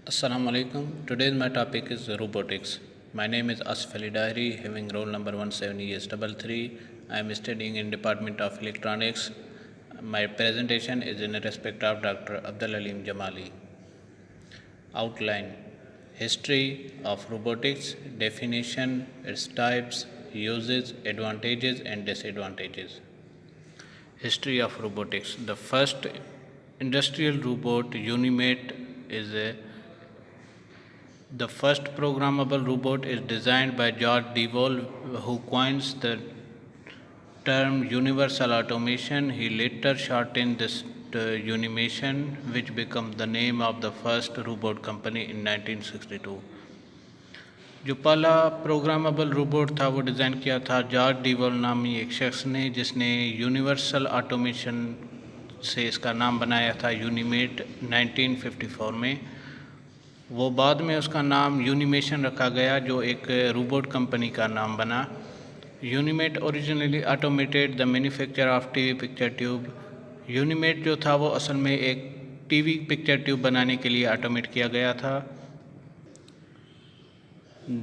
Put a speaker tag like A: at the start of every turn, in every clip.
A: Assalamu alaikum. Today's my topic is robotics. My name is Asif Ali Dahri, having roll number 170S33. I am studying in Department of Electronics. My presentation is in respect of Dr. Abdul Alim Jamali. Outline: History of robotics, definition, its types, uses, advantages and disadvantages. History of robotics. The first industrial robot, Unimate, is the first programmable robot is designed by George Devol, who coins the term universal automation. He later shortened this to Unimation, which became the name of the first robot company in 1962. जो पहला programmable robot था वो design किया था George डीवॉल नामी एक शख्स ने, जिसने यूनिवर्सल ऑटोमेशन से इसका नाम बनाया था यूनिमेट 1954 में। वो बाद में उसका नाम यूनिमेशन रखा गया, जो एक रोबोट कंपनी का नाम बना। Unimate originally automated the manufacture of TV picture tube. Unimate जो था वो असल में एक टीवी पिक्चर ट्यूब बनाने के लिए ऑटोमेट किया गया था।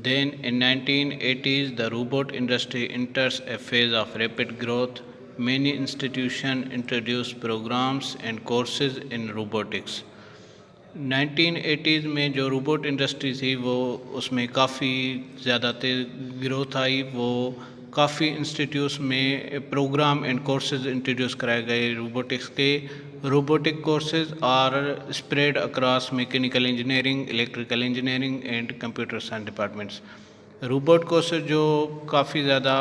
A: Then in 1980s the robot industry enters a phase of rapid growth. Many institutions introduced programs and courses in robotics. 1980s में जो रोबोट इंडस्ट्री थी वो उसमें काफ़ी ज़्यादा ग्रोथ आई। वो काफ़ी इंस्टीट्यूट्स में प्रोग्राम एंड कोर्सेज इंट्रोड्यूस कराए गए रोबोटिक्स के। Robotic courses are spread across mechanical engineering, electrical engineering and computer science departments. Robot courses जो काफ़ी ज़्यादा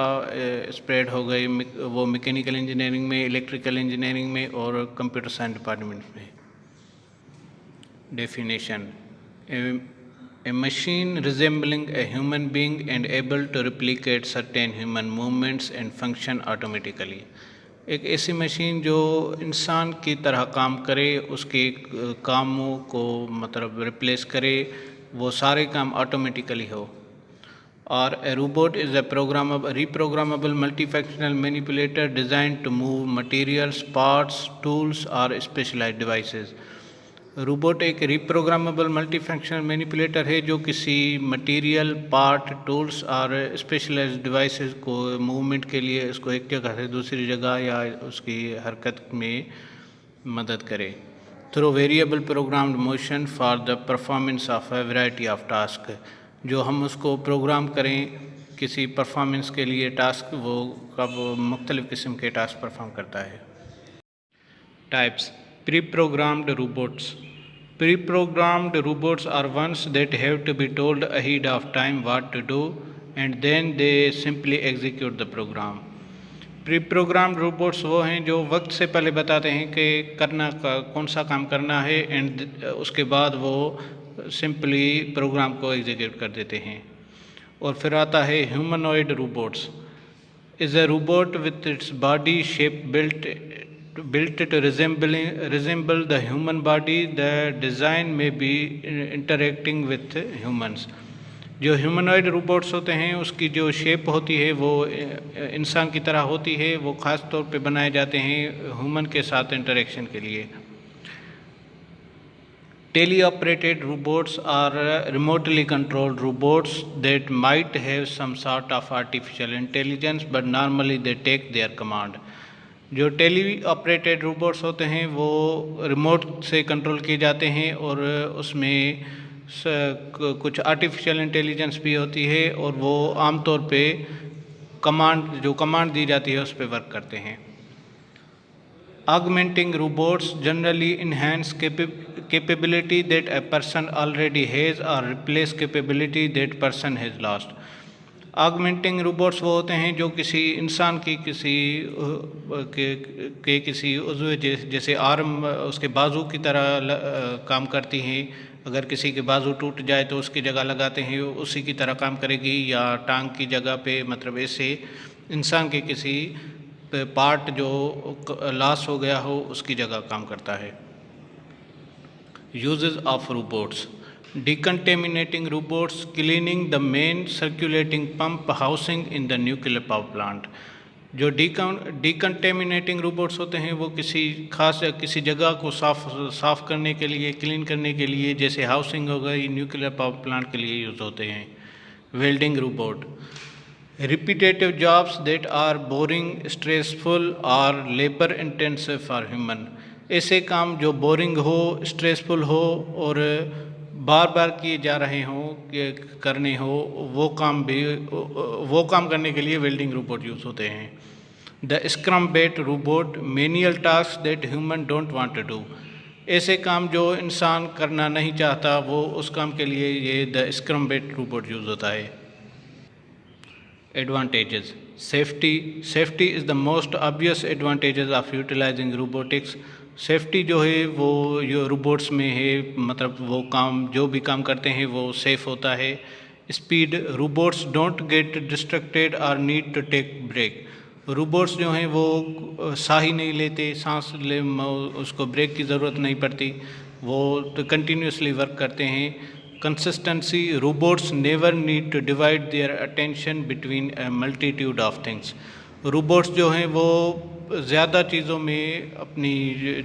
A: स्प्रेड हो गए वो मैकेनिकल इंजीनियरिंग में, इलेक्ट्रिकल इंजीनियरिंग में और कंप्यूटर साइंस डिपार्टमेंट्स में। Definition: a machine resembling a human being and able to replicate certain human movements and function automatically. एक ऐसी मशीन जो इंसान की तरह काम करे, उसके कामों को मतलब रिप्लेस करे, वो सारे काम ऑटोमेटिकली हो। Or a robot is a reprogrammable multifunctional manipulator designed to move materials, parts, tools or specialized devices. Robot एक रिप्रोग्रामेबल मल्टीफंक्शनल मैनिपुलेटर है जो किसी मटेरियल, पार्ट, टूल्स और स्पेशलाइज्ड डिवाइसेस को मूवमेंट के लिए उसको एक जगह से दूसरी जगह या उसकी हरकत में मदद करे। Through variable programmed motion for the performance of A variety of task. जो हम उसको प्रोग्राम करें किसी परफॉर्मेंस के लिए टास्क, वो कब मुख्तलिफ़ किस्म के टास्क परफॉर्म करता है। Types: preprogrammed robots. Pre-programmed robots are ones that have to be told ahead of time what to do and then they simply execute the program. Pre-programmed robots वो हैं जो वक्त से पहले बताते हैं कि करना कौन सा काम करना है एंड उसके बाद वो सिंपली प्रोग्राम को एग्जीक्यूट कर देते हैं। और फिर आता है humanoid robots. Is a robot with its body shape built to resemble the human body. The design may be interacting with humans. जो ह्यूमनॉइड रोबोट्स होते हैं उसकी जो शेप होती है वो इंसान की तरह होती है। वो ख़ास तौर पे बनाए जाते हैं ह्यूमन के साथ इंटरेक्शन के लिए। Teleoperated robots are remotely controlled robots that might have some sort of artificial intelligence but normally they take their command. जो टेली ऑपरेटेड रोबोट्स होते हैं वो रिमोट से कंट्रोल किए जाते हैं और उसमें कुछ आर्टिफिशियल इंटेलिजेंस भी होती है और वो आमतौर पे कमांड दी जाती है उस पर वर्क करते हैं। Augmenting robots generally enhance capability that a person already has or replace capability that person has lost. Augmenting robots वो होते हैं जो किसी इंसान की किसी उज़्व जैसे आर्म उसके बाजू की तरह काम करती हैं। अगर किसी के बाजू टूट जाए तो उसकी जगह लगाते हैं, उसी की तरह काम करेगी। या टांग की जगह पे मतलब ऐसे इंसान के किसी पार्ट जो लॉस हो गया हो उसकी जगह काम करता है। Uses of robots: decontaminating robots, cleaning the main circulating pump housing in the nuclear power plant. जो डिकंटेमिनेटिंग रोबोट्स होते हैं वो किसी जगह को साफ़ करने के लिए, क्लीन करने के लिए, जैसे हाउसिंग हो गई, न्यूक्लियर पावर प्लांट के लिए यूज़ होते हैं। Welding robot, repetitive jobs that are boring, stressful और लेबर इंटेंसिव फॉर ह्यूमन। ऐसे काम जो बोरिंग हो, स्ट्रेसफुल हो और बार बार किए जा रहे हों, करने हो, वो काम करने के लिए वेल्डिंग रोबोट यूज़ होते हैं। The scrum bet robot, menial task that human don't want to do. ऐसे काम जो इंसान करना नहीं चाहता, वो उस काम के लिए ये the scrum bet robot use होता है। Advantages. Safety is the most obvious advantages of utilizing robotics. Safety जो है वो जो रोबोट्स में है, मतलब वो जो भी काम करते हैं वो सेफ होता है। Speed, robots don't get distracted और need to take break. Robots जो हैं वो साही नहीं लेते, उसको ब्रेक की ज़रूरत नहीं पड़ती, वो तो कंटिन्यूसली वर्क करते हैं। Consistency, robots never need to divide their attention between a multitude of things. Robots जो हैं वो ज़्यादा चीज़ों में अपनी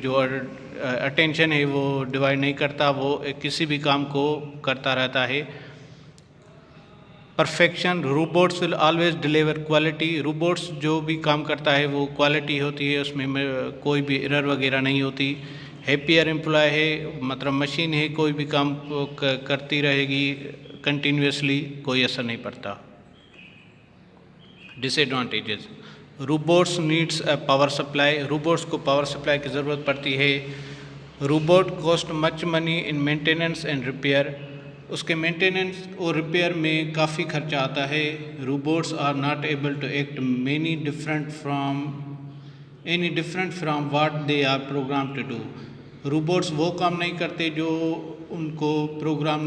A: जो अटेंशन है वो डिवाइड नहीं करता, वो किसी भी काम को करता रहता है। Perfection, robots will always deliver quality. Robots जो भी काम करता है वो क्वालिटी होती है, उसमें कोई भी एरर वगैरह नहीं होती। हैप्पियर एम्प्लॉय है, मतलब मशीन है, कोई भी काम करती रहेगी कंटिन्यूसली, कोई असर नहीं पड़ता। Disadvantages, robots needs a power supply. Robots को पावर सप्लाई की ज़रूरत पड़ती है। Robot cost much money in maintenance and repair. उसके मेंटेनेंस और रिपेयर में काफ़ी खर्चा आता है। Robots are not able to act any different from what they are program to do. Robots वो काम नहीं करते जो उनको प्रोग्राम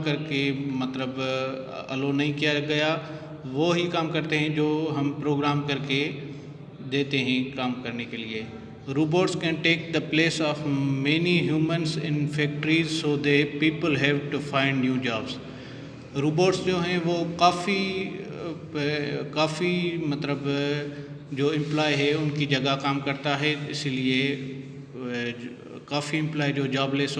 A: करके, मतलब अलो नहीं किया गया, वो ही काम करते हैं जो हम प्रोग्राम करके देते हैं काम करने के लिए। Robots can take the place of many humans in factories, so they people have to find new jobs. Robots जो हैं वो काफ़ी मतलब जो एम्प्लॉय है उनकी जगह काम करता है, इसलिए काफ़ी एम्प्लॉय जो जॉबलेस